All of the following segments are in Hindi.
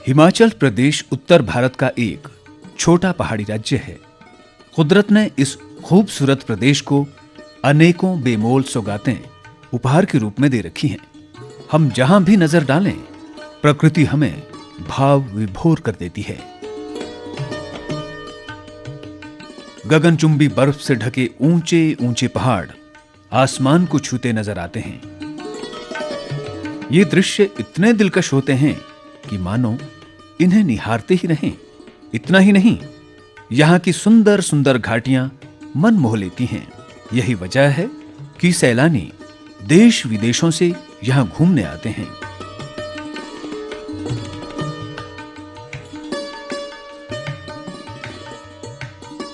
हिमाचल प्रदेश उत्तर भारत का एक छोटा पहाड़ी राज्य है। कुदरत ने इस खूबसूरत प्रदेश को अनेकों बेमोल सौगातें उपहार के रूप में दे रखी हैं। हम जहां भी नजर डालें, प्रकृति हमें भाव विभोर कर देती है। गगनचुंबी बर्फ से ढके ऊंचे ऊंचे पहाड़ आसमान को छूते नजर आते हैं। ये दृश्य इतने दिलकश होते हैं कि मानो इन्हें निहारते ही रहें। इतना ही नहीं, यहाँ की सुंदर सुंदर घाटियां मन मोह लेती हैं। यही वजह है कि सैलानी देश विदेशों से यहाँ घूमने आते हैं।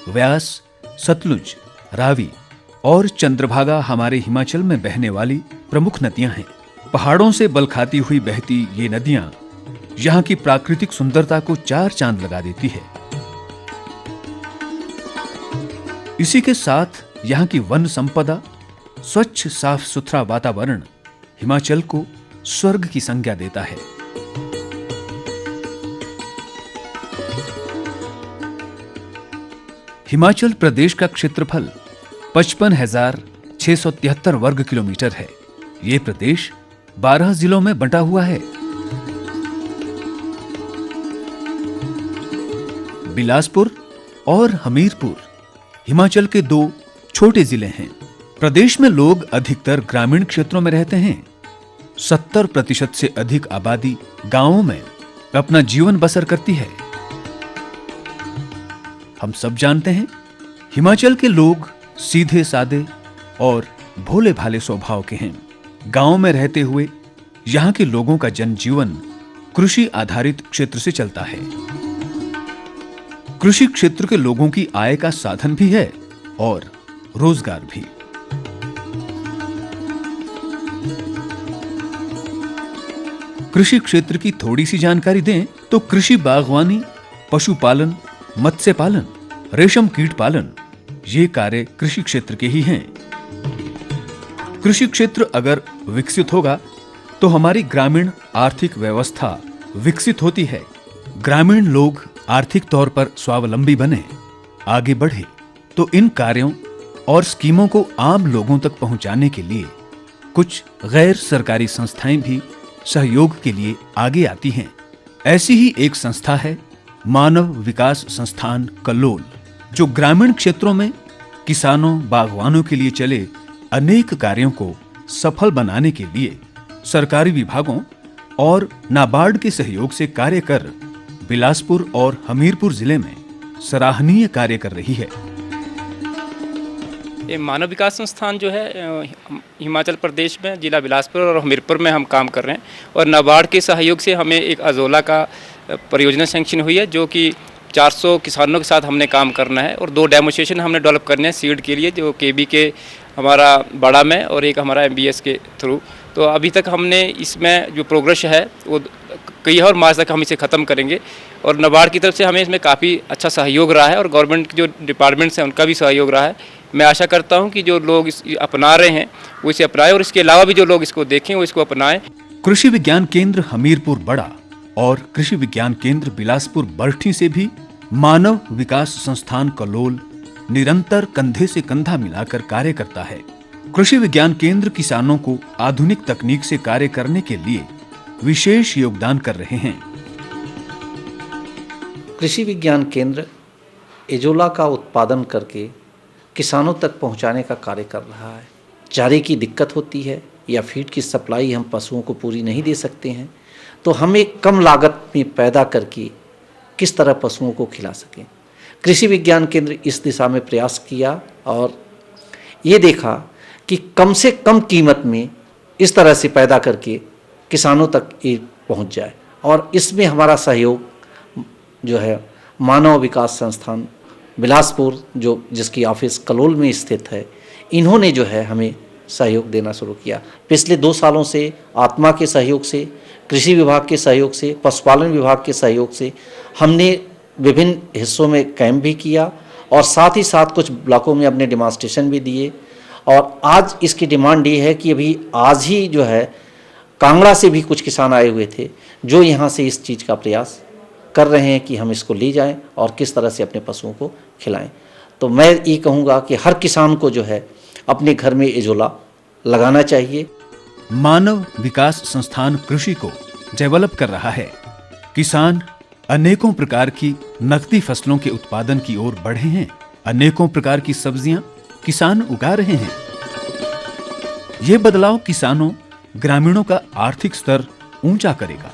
व्यास, सतलुज, रावी और चंद्रभागा हमारे हिमाचल में बहने वाली प्रमुख नदियां हैं। पहाड़ों से बल खाती हुई बहती ये नदियां यहाँ की प्राकृतिक सुंदरता को चार चांद लगा देती है। इसी के साथ यहाँ की वन संपदा, स्वच्छ साफ सुथरा वातावरण हिमाचल को स्वर्ग की संज्ञा देता है। हिमाचल प्रदेश का क्षेत्रफल 55,673 वर्ग किलोमीटर है। ये प्रदेश 12 जिलों में बंटा हुआ है। बिलासपुर और हमीरपुर हिमाचल के दो छोटे जिले हैं। प्रदेश में लोग अधिकतर ग्रामीण क्षेत्रों में रहते हैं। 70% से अधिक आबादी गांवों में अपना जीवन बसर करती है। हम सब जानते हैं, हिमाचल के लोग सीधे सादे और भोले भाले स्वभाव के हैं। गांव में रहते हुए यहाँ के लोगों का जनजीवन कृषि आधारित क्षेत्र से चलता है। कृषि क्षेत्र के लोगों की आय का साधन भी है और रोजगार भी। कृषि क्षेत्र की थोड़ी सी जानकारी दें तो कृषि, बागवानी, पशुपालन, मत्स्य पालन, रेशम कीट पालन, ये कार्य कृषि क्षेत्र के ही हैं। कृषि क्षेत्र अगर विकसित होगा तो हमारी ग्रामीण आर्थिक व्यवस्था विकसित होती है। ग्रामीण लोग आर्थिक तौर पर स्वावलंबी बने, आगे बढ़े, तो इन कार्यों और स्कीमों को आम लोगों तक पहुंचाने के लिए कुछ गैर सरकारी संस्थाएं भी सहयोग के लिए आगे आती हैं। ऐसी ही एक संस्था है मानव विकास संस्थान कल्लोल, जो ग्रामीण क्षेत्रों में किसानों, बागवानों के लिए चले अनेक कार्यों को सफल बनाने के लिए सरकारी विभागों और नाबार्ड के सहयोग से कार्य कर बिलासपुर और हमीरपुर जिले में सराहनीय कार्य कर रही है। ये मानव विकास संस्थान जो है हिमाचल प्रदेश में जिला बिलासपुर और हमीरपुर में हम काम कर रहे हैं, और नाबार्ड के सहयोग से हमें एक अजोला का परियोजना सैंक्शन हुई है, जो कि 400 किसानों के साथ हमने काम करना है, और 2 डेमोस्ट्रेशन हमने डेवलप करने हैं सीड के लिए, जो केबी के हमारा बड़ा में और एक हमारा MBS के थ्रू। तो अभी तक हमने इसमें जो प्रोग्रेस है वो कई और मार्च तक हम इसे ख़त्म करेंगे, और नाबार्ड की तरफ से हमें इसमें काफ़ी अच्छा सहयोग रहा है, और गवर्नमेंट के जो डिपार्टमेंट्स हैं उनका भी सहयोग रहा है। मैं आशा करता हूं कि जो लोग इस अपना रहे हैं वो इसे अपनाएं, और इसके अलावा भी जो लोग इसको देखें वो इसको अपनाएं। कृषि विज्ञान केंद्र हमीरपुर बड़ा और कृषि विज्ञान केंद्र बिलासपुर बरठी से भी मानव विकास संस्थान कल्लोल निरंतर कंधे से कंधा मिलाकर कार्य करता है। कृषि विज्ञान केंद्र किसानों को आधुनिक तकनीक से कार्य करने के लिए विशेष योगदान कर रहे हैं। कृषि विज्ञान केंद्र एजोला का उत्पादन करके किसानों तक पहुंचाने का कार्य कर रहा है। चारे की दिक्कत होती है या फीड की सप्लाई हम पशुओं को पूरी नहीं दे सकते हैं, तो हम एक कम लागत में पैदा करके किस तरह पशुओं को खिला सकें। कृषि विज्ञान केंद्र इस दिशा में प्रयास किया और ये देखा कि कम से कम कीमत में इस तरह से पैदा करके किसानों तक ये पहुंच जाए, और इसमें हमारा सहयोग जो है मानव विकास संस्थान बिलासपुर, जो जिसकी ऑफिस कल्लोल में स्थित है, इन्होंने जो है हमें सहयोग देना शुरू किया। पिछले 2 सालों से आत्मा के सहयोग से, कृषि विभाग के सहयोग से, पशुपालन विभाग के सहयोग से हमने विभिन्न हिस्सों में कैंप भी किया, और साथ ही साथ कुछ ब्लॉकों में अपने डेमोन्स्ट्रेशन भी दिए। और आज इसकी डिमांड ये है कि अभी आज ही जो है कांगड़ा से भी कुछ किसान आए हुए थे जो यहाँ से इस चीज़ का प्रयास कर रहे हैं कि हम इसको ले जाएं और किस तरह से अपने पशुओं को खिलाएं। तो मैं ये कहूँगा कि हर किसान को जो है अपने घर में एजोला लगाना चाहिए। मानव विकास संस्थान कृषि को डेवलप कर रहा है। किसान अनेकों प्रकार की नकदी फसलों के उत्पादन की ओर बढ़े हैं। अनेकों प्रकार की सब्जियां किसान उगा रहे हैं। ये बदलाव किसानों ग्रामीणों का आर्थिक स्तर ऊंचा करेगा।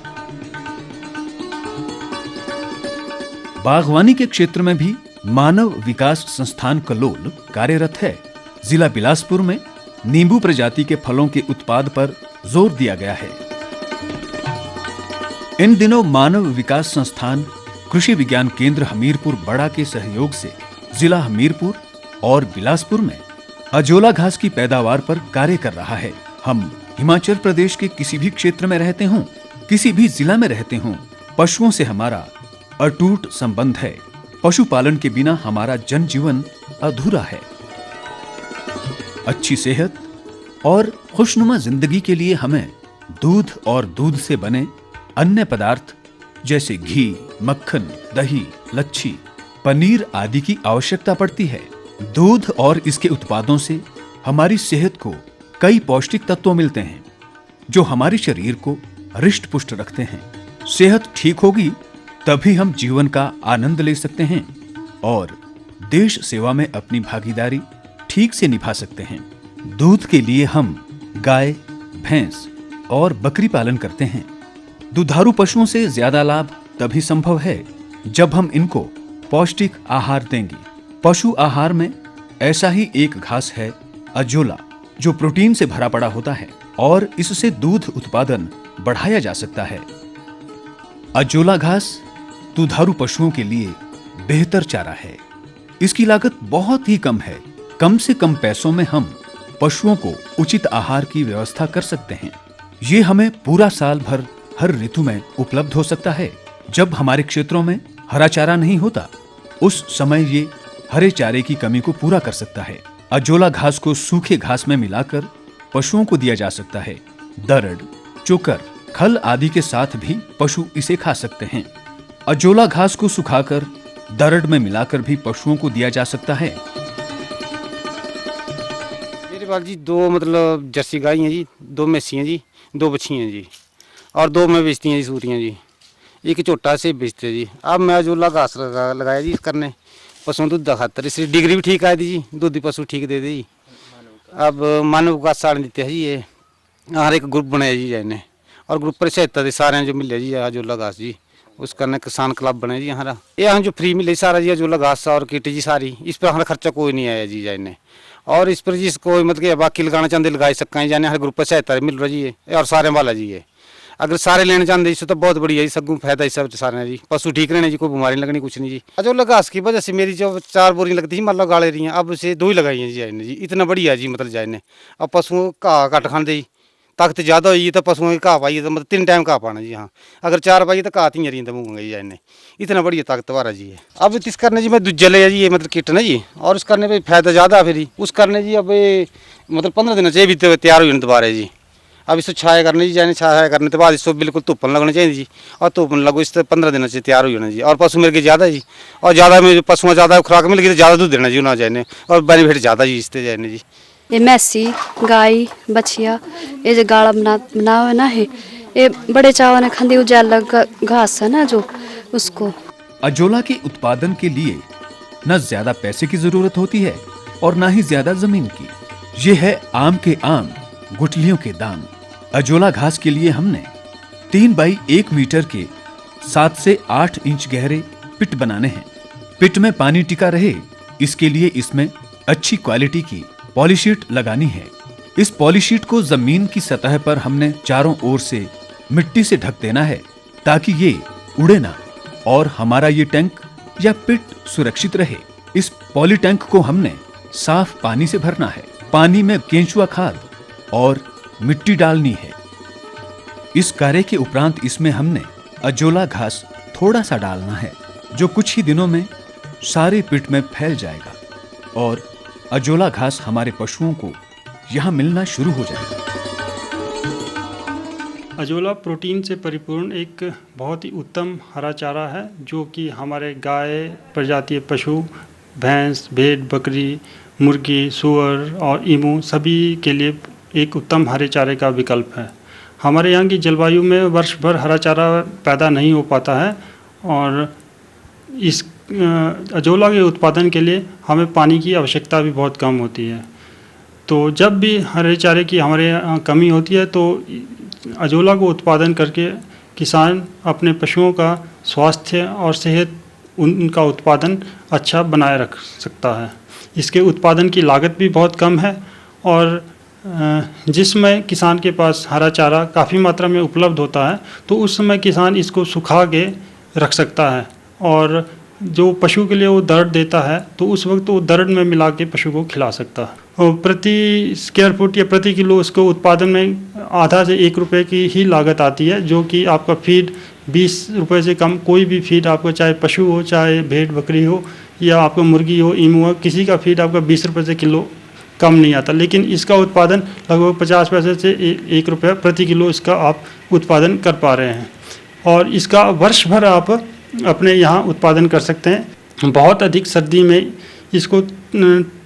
बागवानी के क्षेत्र में भी मानव विकास संस्थान कलोल कार्यरत है। जिला बिलासपुर में नींबू प्रजाति के फलों के उत्पाद पर जोर दिया गया है। इन दिनों मानव विकास संस्थान कृषि विज्ञान केंद्र हमीरपुर बड़ा के सहयोग से जिला हमीरपुर और बिलासपुर में अजोला घास की पैदावार पर कार्य कर रहा है। हम हिमाचल प्रदेश के किसी भी क्षेत्र में रहते हों, किसी भी जिला में रहते हों, पशुओं से हमारा अटूट संबंध है। पशुपालन के बिना हमारा जनजीवन अधूरा है। अच्छी सेहत और खुशनुमा जिंदगी के लिए हमें दूध और दूध से बने अन्य पदार्थ जैसे घी, मक्खन, दही, लच्छी, पनीर आदि की आवश्यकता पड़ती है। दूध और इसके उत्पादों से हमारी सेहत को कई पौष्टिक तत्व मिलते हैं जो हमारे शरीर को हृष्ट पुष्ट रखते हैं। सेहत ठीक होगी तभी हम जीवन का आनंद ले सकते हैं और देश सेवा में अपनी भागीदारी ठीक से निभा सकते हैं। दूध के लिए हम गाय, भैंस और बकरी पालन करते हैं। दुधारू पशुओं से ज्यादा लाभ तभी संभव है जब हम इनको पौष्टिक आहार देंगे। पशु आहार में ऐसा ही एक घास है अजोला, जो प्रोटीन से भरा पड़ा होता है और इससे दूध उत्पादन बढ़ाया जा सकता है। अजोला घास दुधारू पशुओं के लिए बेहतर चारा है। इसकी लागत बहुत ही कम है। कम से कम पैसों में हम पशुओं को उचित आहार की व्यवस्था कर सकते हैं। ये हमें पूरा साल भर हर ऋतु में उपलब्ध हो सकता है। जब हमारे क्षेत्रों में हरा चारा नहीं होता, उस समय ये हरे चारे की कमी को पूरा कर सकता है। अजोला घास को सूखे घास में मिलाकर पशुओं को दिया जा सकता है। दरड़, चोकर, खल आदि के साथ भी पशु इसे खा सकते हैं। अजोला घास को सुखाकर दरड़ में मिलाकर भी पशुओं को दिया जा सकता है। मेरे पास जी दो मतलब जर्सी गाय हैं जी, 2 मैसी हैं जी, 2 बछियाँ हैं जी और 2 मैं बेचती हैं जी सूरियाँ जी। एक छोटा से बेचते जी। अब मैं अजोला घास लगाया जी करने पशुओं दूध खातर। इससे डिग्री भी ठीक आई थी जी, दूधी पशु ठीक दे दी। अब मानव विकास साड़ देते हैं जी। ये हर एक ग्रुप बनाया जी जाने और ग्रुप पर सहायता दे सारे जो मिले जी अजोला घास जी। उस करने किसान क्लब बने जी हमारा। ये हम जो फ्री मिले सारा जी अजोला घास और किट जी सारी, इस पर हमारा खर्चा कोई नहीं आया जी जाने। और इस पर जी कोई मतलब बाकी लगाना चाहते लगा सकें जाने, हर ग्रुप पर सहायता मिल रही है और सारे वाला जी है। अगर सारे लेना चाहते इससे तो बहुत बढ़िया जी, सगुं फायदा इस सब सारे जी। पशु ठीक रहने जी, कोई बीमारी लगनी कुछ नहीं जी। अजोला घास की वजह से मेरी जो 4 बोरी लगती थी मतलब गाले रही हैं, अब से 2 ही लगाई हैं जी जाने जी। इतना बढ़िया जी मतलब जाने। अब पशुओं घाह घट खाते जी, ताकत ज़्यादा हुई तो पशुओं की घाह पाई तो मतलब 3 टाइम घाह पाना जी। हाँ अगर 4 पाई तो घाह 3 रही तो मूंगा जी जाने। इतना बढ़िया ताकतवर जी है। अब इस करने जी मैं दूजा ले जी, ये मतलब किट ना जी, और उस करने पर फायदा ज़्यादा फिर उस करने जी। अब मतलब 15 दिन से भी तैयार हो दोबारा जी। अब इसको छाया करने जी जाने, छाया करने के बाद इसको बिल्कुल धुप्पन लगनी चाहिए जी। और धुप्पन लगो इस 15 दिन से तैयार हो जाना जी। और पशु मेरे के ज़्यादा जी, और ज़्यादा में पशुओं ज़्यादा खुराक मिल गई तो ज़्यादा दूध देना जी उन्हें जाने, और बेनिफिट ज़्यादा जी इससे जाने जी। ये मैसी गाय बछिया ये जो गाड़ा बना हुआ ना है, ये बड़े चावल ने खांदी उजाला घास है ना जो उसको। अजोला के उत्पादन के लिए न ज्यादा पैसे की जरूरत होती है और न ही ज्यादा जमीन की। ये है आम के आम, गुठलियों के दाम। अजोला घास के लिए हमने 3 बाई 1 मीटर के 7 से 8 इंच गहरे पिट बनाने हैं। पिट में पानी टिका रहे, इसके लिए इसमें अच्छी क्वालिटी की पॉलीशीट लगानी है। इस पॉलीशीट को जमीन की सतह पर हमने चारों ओर से मिट्टी से ढक देना है ताकि ये उड़े ना और हमारा ये टैंक या पिट सुरक्षित रहे। इस पॉली टैंक को हमने साफ पानी से भरना है। पानी में केंचुआ खाद और मिट्टी डालनी है। इस कार्य के उपरांत इसमें हमने अजोला घास थोड़ा सा डालना है, जो कुछ ही दिनों में सारे पिट में फैल जाएगा और अजोला घास हमारे पशुओं को यहाँ मिलना शुरू हो जाएगा। अजोला प्रोटीन से परिपूर्ण एक बहुत ही उत्तम हरा चारा है जो कि हमारे गाय, प्रजातीय पशु, भैंस, भेड़, बकरी, मुर्गी, सूअर और ईमू सभी के लिए एक उत्तम हरे चारे का विकल्प है। हमारे यहाँ की जलवायु में वर्ष भर हरा चारा पैदा नहीं हो पाता है और इस अजोला के उत्पादन के लिए हमें पानी की आवश्यकता भी बहुत कम होती है। तो जब भी हरे चारे की हमारे यहाँ कमी होती है तो अजोला को उत्पादन करके किसान अपने पशुओं का स्वास्थ्य और सेहत उनका उत्पादन अच्छा बनाए रख सकता है। इसके उत्पादन की लागत भी बहुत कम है और जिस समय किसान के पास हरा चारा काफ़ी मात्रा में उपलब्ध होता है तो उस समय किसान इसको सुखा के रख सकता है और जो पशु के लिए वो दर्द देता है तो उस वक्त वो दर्द में मिला के पशु को खिला सकता है। और प्रति स्क्वायर फुट या प्रति किलो उसको उत्पादन में आधा से 1 रुपये की ही लागत आती है, जो कि आपका फीड 20 रुपये से कम कोई भी फीड आपको, चाहे पशु हो, चाहे भेड़ बकरी हो या आपका मुर्गी हो, ईमू हो, किसी का फीड आपका 20 रुपये से किलो कम नहीं आता। लेकिन इसका उत्पादन लगभग 50 पैसे से 1 रुपये प्रति किलो इसका आप उत्पादन कर पा रहे हैं और इसका वर्ष भर आप अपने यहाँ उत्पादन कर सकते हैं। बहुत अधिक सर्दी में इसको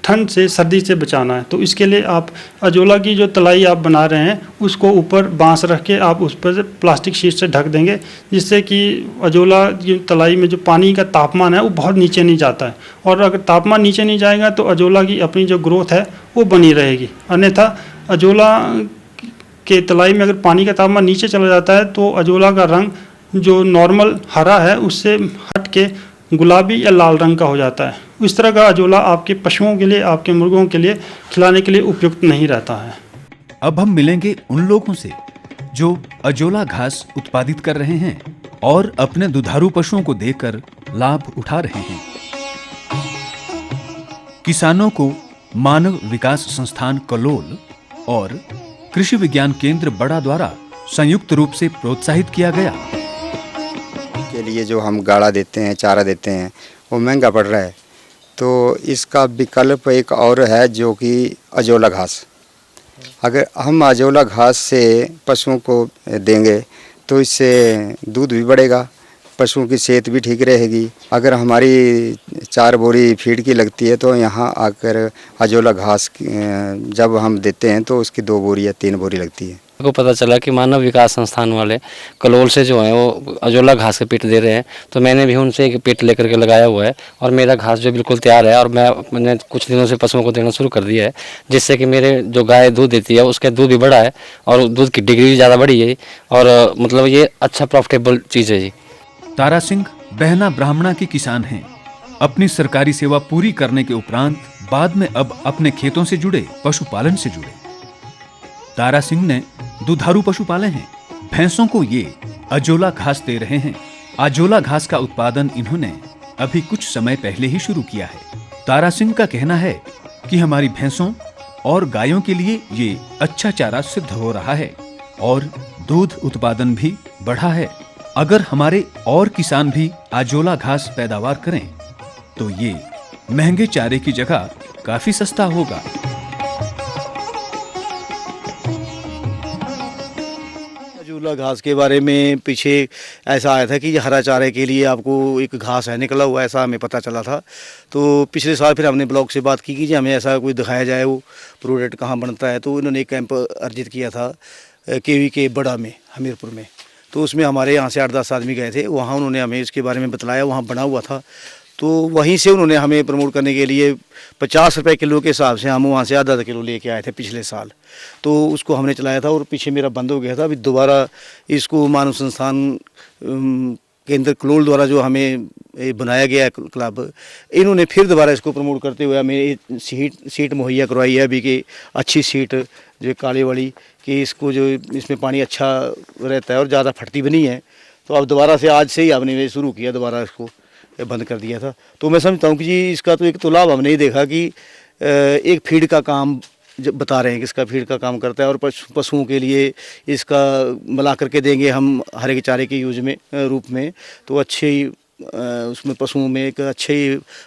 ठंड से, सर्दी से बचाना है तो इसके लिए आप अजोला की जो तलाई आप बना रहे हैं उसको ऊपर बांस रख के आप उस पर प्लास्टिक शीट से ढक देंगे, जिससे कि अजोला की तलाई में जो पानी का तापमान है वो बहुत नीचे नहीं जाता है और अगर तापमान नीचे नहीं जाएगा तो अजोला की अपनी जो ग्रोथ है वो बनी रहेगी। अन्यथा अजोला के तलाई में अगर पानी का तापमान नीचे चला जाता है तो अजोला का रंग जो नॉर्मल हरा है उससे हट के गुलाबी या लाल रंग का हो जाता है। इस तरह का अजोला आपके पशुओं के लिए, आपके मुर्गों के लिए खिलाने के लिए उपयुक्त नहीं रहता है। अब हम मिलेंगे उन लोगों से जो अजोला घास उत्पादित कर रहे हैं और अपने दुधारू पशुओं को देकर लाभ उठा रहे हैं। किसानों को मानव विकास संस्थान कलोल और कृषि विज्ञान केंद्र बड़ा द्वारा संयुक्त रूप से प्रोत्साहित किया गया। के लिए जो हम गाड़ा देते हैं, चारा देते हैं, वो महंगा पड़ रहा है, तो इसका विकल्प एक और है जो कि अजोला घास। अगर हम अजोला घास से पशुओं को देंगे तो इससे दूध भी बढ़ेगा, पशुओं की सेहत भी ठीक रहेगी। अगर हमारी 4 बोरी फीड की लगती है तो यहाँ आकर अजोला घास जब हम देते हैं तो उसकी 2 बोरी या 3 बोरी लगती है। को पता चला कि मानव विकास संस्थान वाले कलोल से जो है वो अजोला घास के पीट दे रहे हैं, तो मैंने भी उनसे एक पीट लेकर के लगाया हुआ है और मेरा घास जो बिल्कुल तैयार है और मैंने कुछ दिनों से पशुओं को देना शुरू कर दिया है, जिससे कि मेरे जो गाय दूध देती है उसका दूध भी बढ़ा है और दूध की डिग्री भी ज़्यादा बढ़ी है और मतलब ये अच्छा प्रॉफिटेबल चीज़ है जी। तारा सिंह बहना ब्राह्मणा की किसान हैं। अपनी सरकारी सेवा पूरी करने के उपरांत बाद में अब अपने खेतों से जुड़े, पशुपालन से जुड़े। तारा सिंह ने दुधारू पशु पाले हैं। भैंसों को ये अजोला घास दे रहे हैं। अजोला घास का उत्पादन इन्होंने अभी कुछ समय पहले ही शुरू किया है। तारा सिंह का कहना है कि हमारी भैंसों और गायों के लिए ये अच्छा चारा सिद्ध हो रहा है और दूध उत्पादन भी बढ़ा है। अगर हमारे और किसान भी अजोला घास पैदावार करें तो ये महंगे चारे की जगह काफी सस्ता होगा। अजोला घास के बारे में पीछे ऐसा आया था कि हरा चारे के लिए आपको एक घास है निकला हुआ, ऐसा हमें पता चला था। तो पिछले साल फिर हमने ब्लॉक से बात की कि हमें ऐसा कोई दिखाया जाए, वो प्रोडक्ट कहाँ बनता है। तो इन्होंने एक कैंप अर्जित किया था केवी के बड़ा में, हमीरपुर में। तो उसमें हमारे यहाँ से 8-10 आदमी गए थे, वहाँ उन्होंने हमें इसके बारे में बतलाया, वहाँ बना हुआ था। तो वहीं से उन्होंने हमें प्रमोट करने के लिए 50 रुपये किलो के हिसाब से हम वहाँ से आधा किलो लेके आए थे पिछले साल। तो उसको हमने चलाया था और पीछे मेरा बंद हो गया था। अभी दोबारा इसको मानव संस्थान केंद्र कलोल द्वारा जो हमें बनाया गया है क्लब, इन्होंने फिर दोबारा इसको प्रमोट करते हुए हमें सीट मुहैया करवाई है अभी कि अच्छी सीट जो काले वाली, कि इसको जो इसमें पानी अच्छा रहता है और ज़्यादा फटती भी नहीं है। तो अब दोबारा से आज से ही आपने शुरू किया, दोबारा इसको बंद कर दिया था। तो मैं समझता हूँ कि जी इसका तो एक तो लाभ हमने ही देखा कि एक फीड का काम जब बता रहे हैं कि इसका फीड का काम करता है और पशुओं के लिए इसका मिला करके देंगे हम हरे के चारे के यूज में रूप में, तो अच्छी उसमें पशुओं में एक अच्छे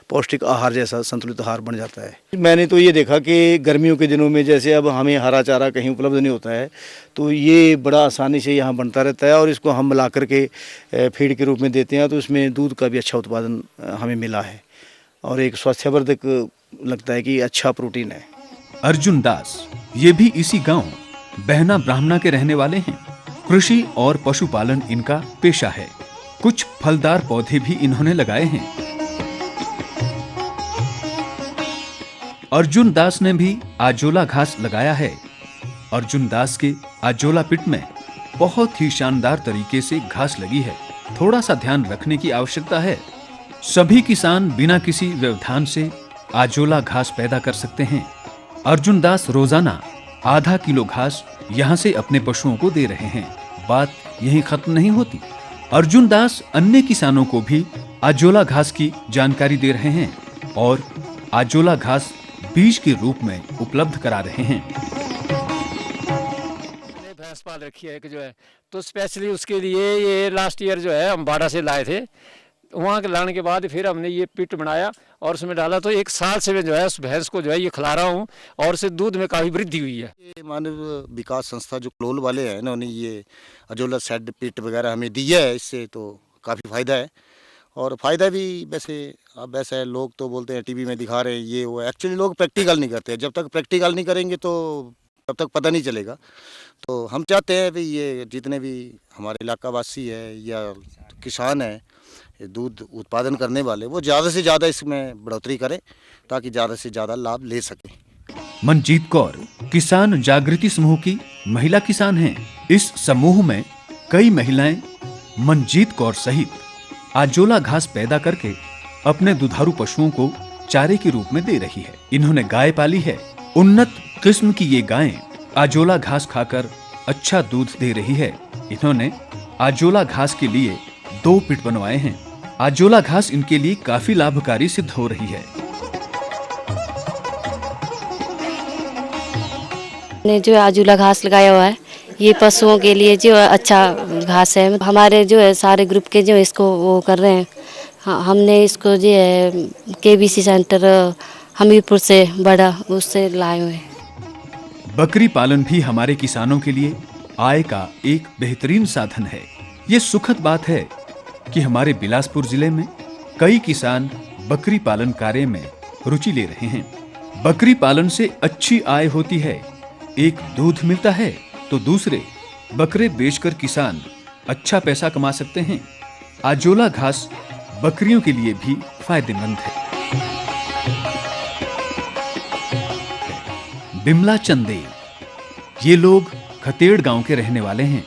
पौष्टिक आहार जैसा संतुलित आहार बन जाता है। मैंने तो ये देखा कि गर्मियों के दिनों में जैसे अब हमें हरा चारा कहीं उपलब्ध नहीं होता है, तो ये बड़ा आसानी से यहाँ बनता रहता है और इसको हम मिला करके फीड के रूप में देते हैं, तो इसमें दूध का भी अच्छा उत्पादन हमें मिला है और एक स्वास्थ्यवर्धक लगता है कि अच्छा प्रोटीन है। अर्जुन दास ये भी इसी गांव बहना ब्राह्मणा के रहने वाले हैं। कृषि और पशुपालन इनका पेशा है। कुछ फलदार पौधे भी इन्होंने लगाए हैं। अर्जुन दास ने भी आजोला घास लगाया है। अर्जुन दास के आजोला पिट में बहुत ही शानदार तरीके से घास लगी है। थोड़ा सा ध्यान रखने की आवश्यकता है। सभी किसान बिना किसी व्यवधान से आजोला घास पैदा कर सकते हैं। अर्जुन दास रोजाना आधा किलो घास यहाँ से अपने पशुओं को दे रहे हैं। बात यहीं खत्म नहीं होती। अर्जुन दास अन्य किसानों को भी आजोला घास की जानकारी दे रहे हैं और आजोला घास बीज के रूप में उपलब्ध करा रहे हैं। भैंस पाल रखी है कि जो है, तो स्पेशली उसके लिए ये लास्ट ईयर जो है हम बाड़ा से लाए थे। वहाँ के लाने के बाद फिर हमने ये पिट बनाया और उसमें डाला, तो 1 साल से मैं जो है उस भैंस को जो है ये खिला रहा हूँ और उससे दूध में काफ़ी वृद्धि हुई है। ये मानव विकास संस्था जो कलोल वाले हैं, इन्होंने ये अजोला शेड पिट वगैरह हमें दिया है, इससे तो काफ़ी फ़ायदा है। और फ़ायदा भी वैसे अब ऐसा है, लोग तो बोलते हैं टीवी में दिखा रहे हैं ये वो, एक्चुअली लोग प्रैक्टिकल नहीं करते। जब तक प्रैक्टिकल नहीं करेंगे तो तब तक पता नहीं चलेगा। तो हम चाहते हैं भाई ये जितने भी हमारे इलाका वासी है या किसान हैं, दूध उत्पादन करने वाले, वो ज़्यादा से ज़्यादा इसमें बढ़ोतरी करें ताकि ज़्यादा से ज़्यादा लाभ ले सकें। मनजीत कौर किसान जागृति समूह की महिला किसान हैं। इस समूह में कई महिलाएं मनजीत कौर सहित आजोला घास पैदा करके अपने दुधारू पशुओं को चारे के रूप में दे रही है। इन्होंने गाय पाली है। उन्नत किस्म की ये गायें आजोला घास खाकर अच्छा दूध दे रही है। इन्होंने आजोला घास के लिए 2 पिट बनवाए हैं। आजोला घास इनके लिए काफी लाभकारी सिद्ध हो रही है। ने जो आजोला घास लगाया हुआ है, ये पशुओं के लिए जो अच्छा घास है। हमारे जो है सारे ग्रुप के जो इसको वो कर रहे हैं। हमने इसको जो है केबीसी सेंटर हमीरपुर से बड़ा उससे लाए हुए हैं। बकरी पालन भी हमारे किसानों के लिए आय का एक बेहतरीन साधन है। ये सुखद बात है कि हमारे बिलासपुर जिले में कई किसान बकरी पालन कार्य में रुचि ले रहे हैं। बकरी पालन से अच्छी आय होती है। एक दूध मिलता है तो दूसरे बकरे बेचकर किसान अच्छा पैसा कमा सकते हैं। आजोला घास बकरियों के लिए भी फायदेमंद है। बिमला चंदेल ये लोग खतेड़ गांव के रहने वाले हैं।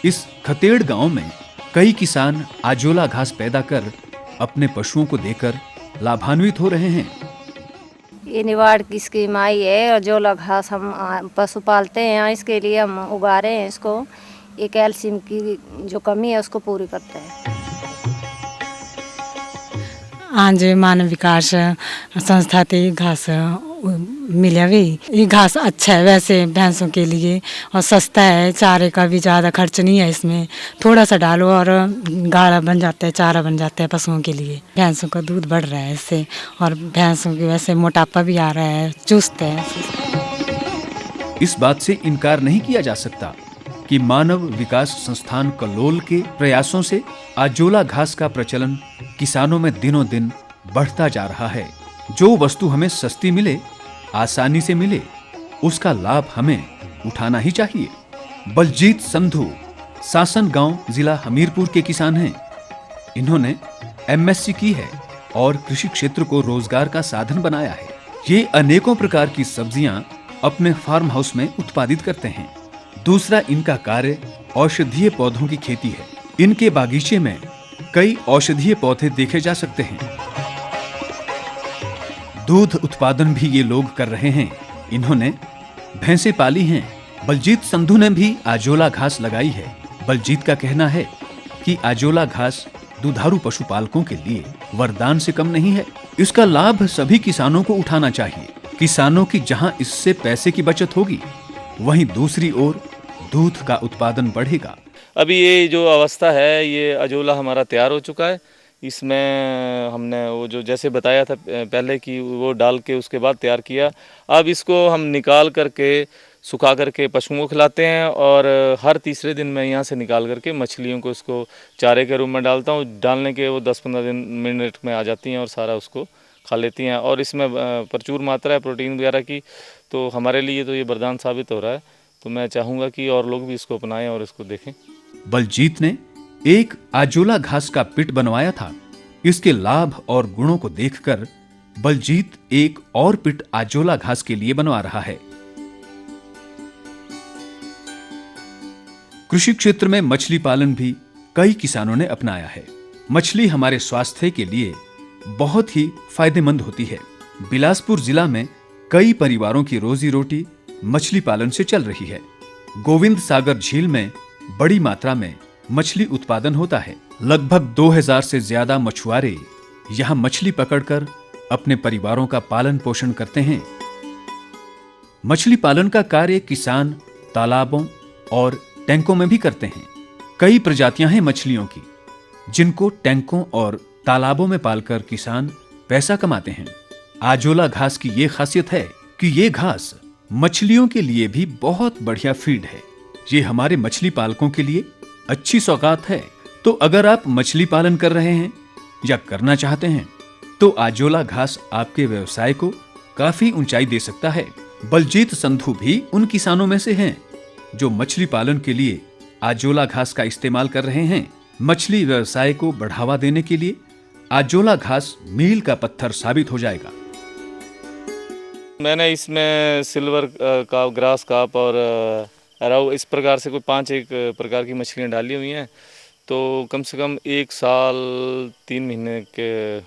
इस खतेड़ गांव में कई किसान आजोला घास पैदा कर अपने पशुओं को देकर लाभान्वित हो रहे हैं। ये निवाड़ की स्कीम आई है और आजोला घास हम पशु पालते हैं, इसके लिए हम उगा रहे हैं इसको। ये कैल्शियम की जो कमी है उसको पूरी करता है। आज मानव विकास संस्था ते घास मिला भी। ये घास अच्छा है वैसे भैंसों के लिए और सस्ता है। चारे का भी ज़्यादा खर्च नहीं है इसमें। थोड़ा सा डालो और गाढ़ा बन जाता है, चारा बन जाता है पशुओं के लिए। भैंसों का दूध बढ़ रहा है इससे और भैंसों के वैसे मोटापा भी आ रहा है, चुस्त है। इस बात से इनकार नहीं किया जा सकता कि मानव विकास संस्थान कलोल के प्रयासों से आजोला घास का प्रचलन किसानों में दिनों दिन बढ़ता जा रहा है। जो वस्तु हमें सस्ती मिले, आसानी से मिले, उसका लाभ हमें उठाना ही चाहिए। बलजीत संधू सासन गांव जिला हमीरपुर के किसान हैं। इन्होंने MSc की है और कृषि क्षेत्र को रोजगार का साधन बनाया है। ये अनेकों प्रकार की सब्जियां अपने फार्म हाउस में उत्पादित करते हैं। दूसरा इनका कार्य औषधीय पौधों की खेती है। इनके बागीचे में कई औषधीय पौधे देखे जा सकते हैं। दूध उत्पादन भी ये लोग कर रहे हैं। इन्होंने भैंसे पाली हैं। बलजीत संधू ने भी आजोला घास लगाई है। बलजीत का कहना है कि आजोला घास दुधारू पशुपालकों के लिए वरदान से कम नहीं है। इसका लाभ सभी किसानों को उठाना चाहिए। किसानों की जहां इससे पैसे की बचत होगी, वहीं दूसरी ओर दूध का उत्पादन बढ़ेगा। अभी ये जो अवस्था है, ये अजोला हमारा तैयार हो चुका है। इसमें हमने वो जो जैसे बताया था पहले कि वो डाल के उसके बाद तैयार किया। अब इसको हम निकाल करके सुखा करके पशुओं को खिलाते हैं और हर तीसरे दिन मैं यहाँ से निकाल करके मछलियों को उसको चारे के रूप में डालता हूँ। डालने के वो 10-15 मिनट में आ जाती हैं और सारा उसको खा लेती हैं और इसमें प्रचुर मात्रा है प्रोटीन वगैरह की, तो हमारे लिए तो ये वरदान साबित हो रहा है। तो मैं चाहूँगा कि और लोग भी इसको अपनाएं और इसको देखें। बलजीत ने एक आजोला घास का पिट बनवाया था। इसके लाभ और गुणों को देखकर बलजीत एक और पिट आजोला घास के लिए बनवा रहा है। कृषि क्षेत्र में मछली पालन भी कई किसानों ने अपनाया है। मछली हमारे स्वास्थ्य के लिए बहुत ही फायदेमंद होती है। बिलासपुर जिला में कई परिवारों की रोजी रोटी मछली पालन से चल रही है। गोविंद सागर झील में बड़ी मात्रा में मछली उत्पादन होता है। लगभग 2000 से ज्यादा मछुआरे यहाँ मछली पकड़कर अपने परिवारों का पालन पोषण करते हैं। मछली पालन का कार्य किसान तालाबों और टैंकों में भी करते हैं। कई प्रजातियां हैं मछलियों की, जिनको टैंकों और तालाबों में पालकर किसान पैसा कमाते हैं। आजोला घास की ये खासियत है कि ये घास मछलियों के लिए भी बहुत बढ़िया फीड है। ये हमारे मछली पालकों के लिए अच्छी सौगात है। तो अगर आप मछली पालन कर रहे हैं या करना चाहते हैं तो आजोला घास आपके व्यवसाय को काफी ऊंचाई दे सकता है। बलजीत संधू भी उन किसानों में से हैं जो मछली पालन के लिए आजोला घास का इस्तेमाल कर रहे हैं। मछली व्यवसाय को बढ़ावा देने के लिए आजोला घास मील का पत्थर साबित हो जाएगा। मैंने इसमें सिल्वर काप, ग्रास काप और अराउ इस प्रकार से कोई 5 प्रकार की मछलियाँ डाली हुई हैं। तो कम से कम 1 साल 3 महीने के